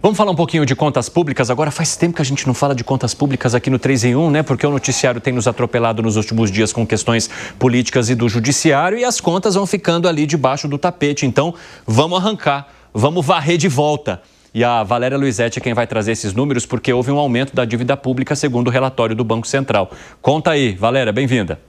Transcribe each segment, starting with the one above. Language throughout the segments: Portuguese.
Vamos falar um pouquinho de contas públicas. Agora faz tempo que a gente não fala de contas públicas aqui no 3 em 1, né? Porque o noticiário tem nos atropelado nos últimos dias com questões políticas e do judiciário e as contas vão ficando ali debaixo do tapete. Então, vamos arrancar, vamos varrer de volta. E a Valéria Luizetti é quem vai trazer esses números porque houve um aumento da dívida pública segundo o relatório do Banco Central. Conta aí, Valéria, bem-vinda.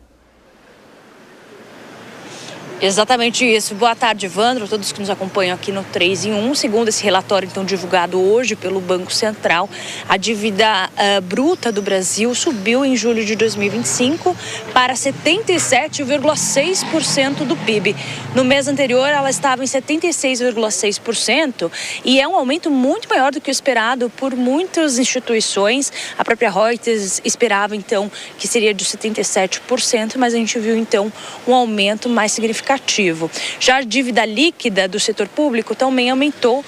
Exatamente isso. Boa tarde, Evandro, todos que nos acompanham aqui no 3 em 1. Segundo esse relatório, então, divulgado hoje pelo Banco Central, a dívida bruta do Brasil subiu em julho de 2025 para 77,6% do PIB. No mês anterior, ela estava em 76,6% e é um aumento muito maior do que o esperado por muitas instituições. A própria Reuters esperava, então, que seria de 77%, mas a gente viu, então, um aumento mais significativo. Já a dívida líquida do setor público também aumentou,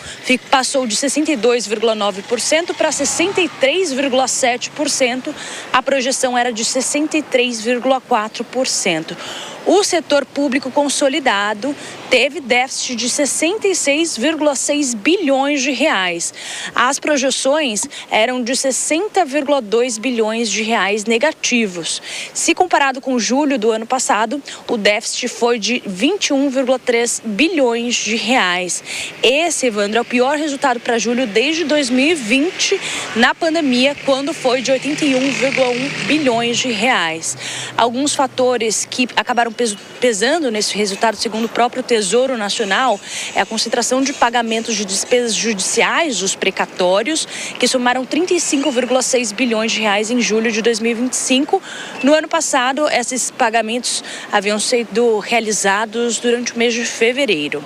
passou de 62,9% para 63,7%. A projeção era de 63,4%. O setor público consolidado teve déficit de 66,6 bilhões de reais. As projeções eram de 60,2 bilhões de reais negativos. Se comparado com julho do ano passado, o déficit foi de 21,3 bilhões de reais. Esse, Evandro, é o pior resultado para julho desde 2020, na pandemia, quando foi de 81,1 bilhões de reais. Alguns fatores que acabaram pesando nesse resultado, segundo o próprio Tesouro Nacional, é a concentração de pagamentos de despesas judiciais, os precatórios, que somaram 35,6 bilhões de reais em julho de 2025. No ano passado, esses pagamentos haviam sido realizados durante o mês de fevereiro.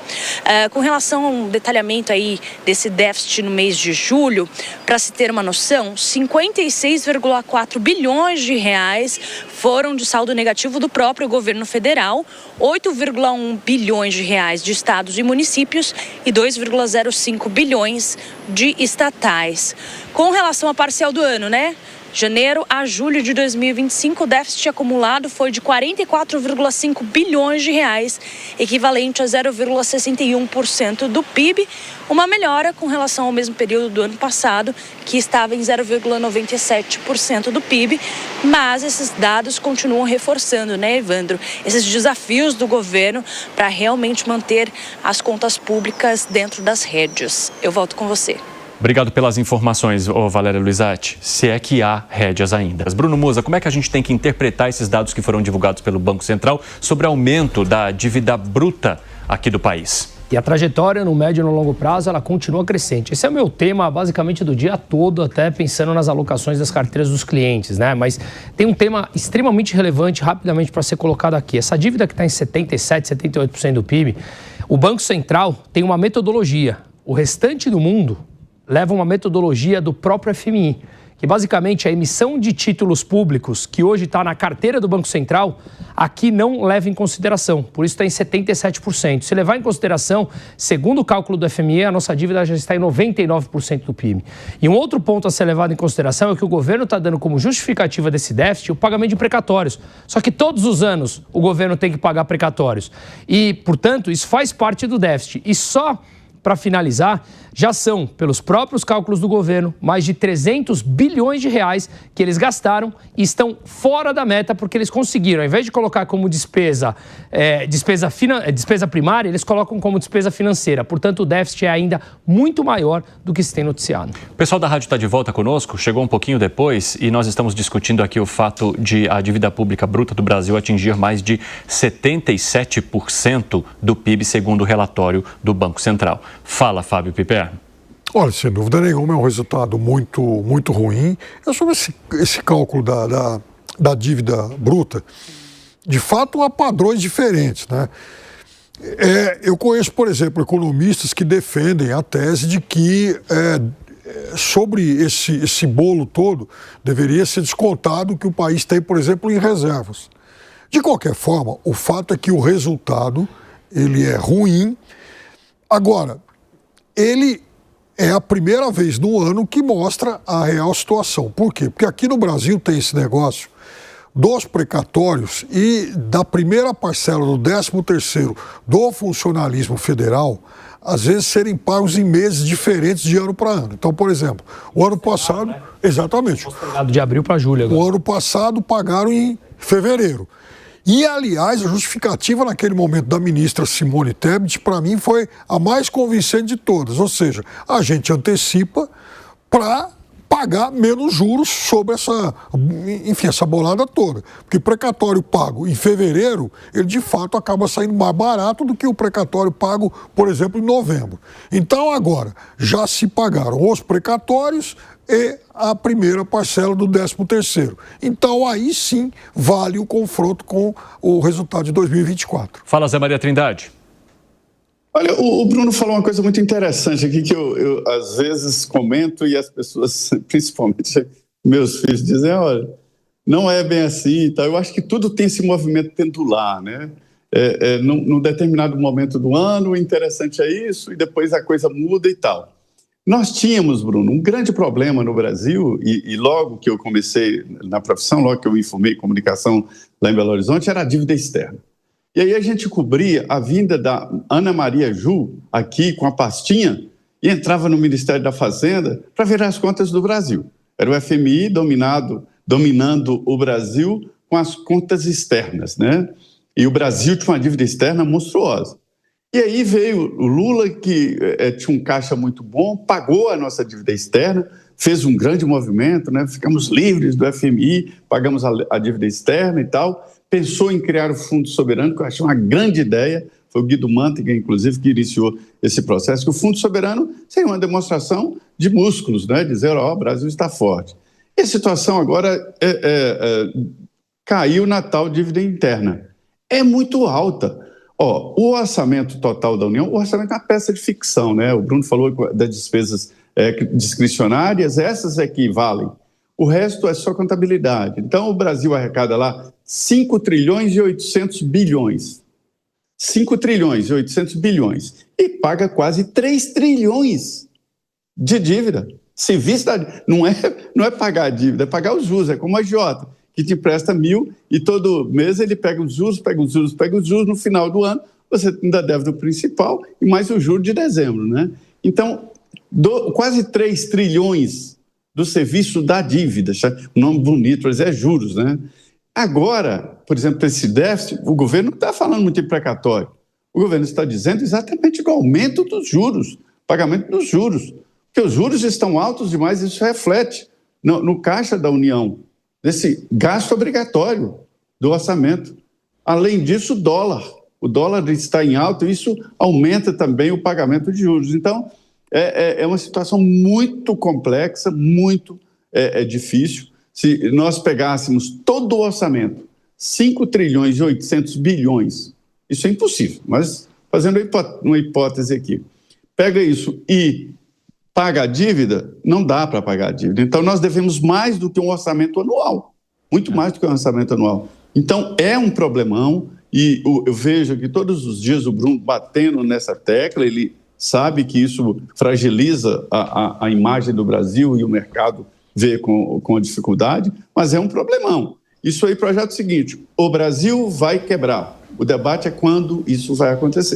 Com relação ao detalhamento aí desse déficit no mês de julho, para se ter uma noção, 56,4 bilhões de reais foram de saldo negativo do próprio governo federal, 8,1 bilhões de reais de estados e municípios e 2,05 bilhões de estatais. Com relação à parcial do ano, né? Janeiro a julho de 2025, o déficit acumulado foi de 44,5 bilhões de reais, equivalente a 0,61% do PIB, uma melhora com relação ao mesmo período do ano passado, que estava em 0,97% do PIB, mas esses dados continuam reforçando, né, Evandro, esses desafios do governo para realmente manter as contas públicas dentro das rédeas. Eu volto com você. Obrigado pelas informações, Valéria Luizetti, se é que há rédeas ainda. Bruno Musa, como é que a gente tem que interpretar esses dados que foram divulgados pelo Banco Central sobre aumento da dívida bruta aqui do país? E a trajetória no médio e no longo prazo, ela continua crescente. Esse é o meu tema basicamente do dia todo, até pensando nas alocações das carteiras dos clientes, né? Mas tem um tema extremamente relevante, rapidamente, para ser colocado aqui. Essa dívida que está em 77%, 78% do PIB, o Banco Central tem uma metodologia. O restante do mundo leva uma metodologia do próprio FMI, que basicamente a emissão de títulos públicos, que hoje está na carteira do Banco Central, aqui não leva em consideração, por isso está em 77%. Se levar em consideração, segundo o cálculo do FMI, a nossa dívida já está em 99% do PIB. E um outro ponto a ser levado em consideração é que o governo está dando como justificativa desse déficit o pagamento de precatórios. Só que todos os anos o governo tem que pagar precatórios. E, portanto, isso faz parte do déficit. E só para finalizar, já são, pelos próprios cálculos do governo, mais de 300 bilhões de reais que eles gastaram e estão fora da meta porque eles conseguiram, ao invés de colocar como despesa primária, eles colocam como despesa financeira. Portanto, o déficit é ainda muito maior do que se tem noticiado. O pessoal da rádio está de volta conosco, chegou um pouquinho depois e nós estamos discutindo aqui o fato de a dívida pública bruta do Brasil atingir mais de 77% do PIB, segundo o relatório do Banco Central. Fala, Fábio Piper. Olha, sem dúvida nenhuma, é um resultado muito, muito ruim. É sobre esse cálculo da dívida bruta. De fato, há padrões diferentes, né? Eu conheço, por exemplo, economistas que defendem a tese de que sobre esse bolo todo deveria ser descontado o que o país tem, por exemplo, em reservas. De qualquer forma, o fato é que o resultado ele é ruim. Agora, ele é a primeira vez no ano que mostra a real situação. Por quê? Porque aqui no Brasil tem esse negócio dos precatórios e da primeira parcela do 13º do funcionalismo federal, às vezes, serem pagos em meses diferentes de ano para ano. Então, por exemplo, o ano passado... Exatamente. De abril para julho agora. O ano passado pagaram em fevereiro. E, aliás, a justificativa naquele momento da ministra Simone Tebet, para mim, foi a mais convincente de todas. Ou seja, a gente antecipa para pagar menos juros sobre essa bolada toda. Porque precatório pago em fevereiro, ele de fato acaba saindo mais barato do que o precatório pago, por exemplo, em novembro. Então agora, já se pagaram os precatórios e a primeira parcela do 13º. Então aí sim vale o confronto com o resultado de 2024. Fala, Zé Maria Trindade. Olha, o Bruno falou uma coisa muito interessante aqui que eu às vezes comento e as pessoas, principalmente meus filhos, dizem, olha, não é bem assim e tal. Eu acho que tudo tem esse movimento pendular, né? Num determinado momento do ano, o interessante é isso e depois a coisa muda e tal. Nós tínhamos, Bruno, um grande problema no Brasil e logo que eu comecei na profissão, logo que eu me formei em comunicação lá em Belo Horizonte, era a dívida externa. E aí a gente cobria a vinda da Ana Maria Ju aqui com a pastinha e entrava no Ministério da Fazenda para ver as contas do Brasil. Era o FMI dominando o Brasil com as contas externas, né? E o Brasil tinha uma dívida externa monstruosa. E aí veio o Lula, que tinha um caixa muito bom, pagou a nossa dívida externa, fez um grande movimento, né? Ficamos livres do FMI, pagamos a dívida externa e tal. Pensou em criar o Fundo Soberano, que eu achei uma grande ideia, foi o Guido Mantega, inclusive, que iniciou esse processo, que o Fundo Soberano seria uma demonstração de músculos, né? Dizer, ó, o Brasil está forte. E a situação agora caiu na tal dívida interna. É muito alta. Ó, o orçamento total da União, o orçamento é uma peça de ficção, né? O Bruno falou das despesas discricionárias, essas é que valem. O resto é só contabilidade. Então, o Brasil arrecada lá 5 trilhões e 800 bilhões. 5 trilhões e 800 bilhões. E paga quase 3 trilhões de dívida. Se vista, não é pagar a dívida, é pagar os juros. É como a agiota, que te empresta 1.000 e todo mês ele pega os juros. No final do ano, você ainda deve do principal e mais o juro de dezembro, né? Então, quase 3 trilhões do serviço da dívida, um nome bonito, mas é juros, né? Agora, por exemplo, esse déficit, o governo não está falando muito em precatório. O governo está dizendo exatamente do aumento dos juros, pagamento dos juros, porque os juros estão altos demais, isso reflete no caixa da União, desse gasto obrigatório do orçamento. Além disso, o dólar está em alta e isso aumenta também o pagamento de juros. Então, é uma situação muito complexa, muito difícil. Se nós pegássemos todo o orçamento, 5 trilhões e 800 bilhões, isso é impossível, mas fazendo uma hipótese aqui, pega isso e paga a dívida, não dá para pagar a dívida. Então, nós devemos mais do que um orçamento anual, muito mais do que um orçamento anual. Então, é um problemão e eu vejo que todos os dias o Bruno batendo nessa tecla, ele sabe que isso fragiliza a imagem do Brasil e o mercado vê com dificuldade, mas é um problemão. Isso aí, projeto seguinte, o Brasil vai quebrar. O debate é quando isso vai acontecer.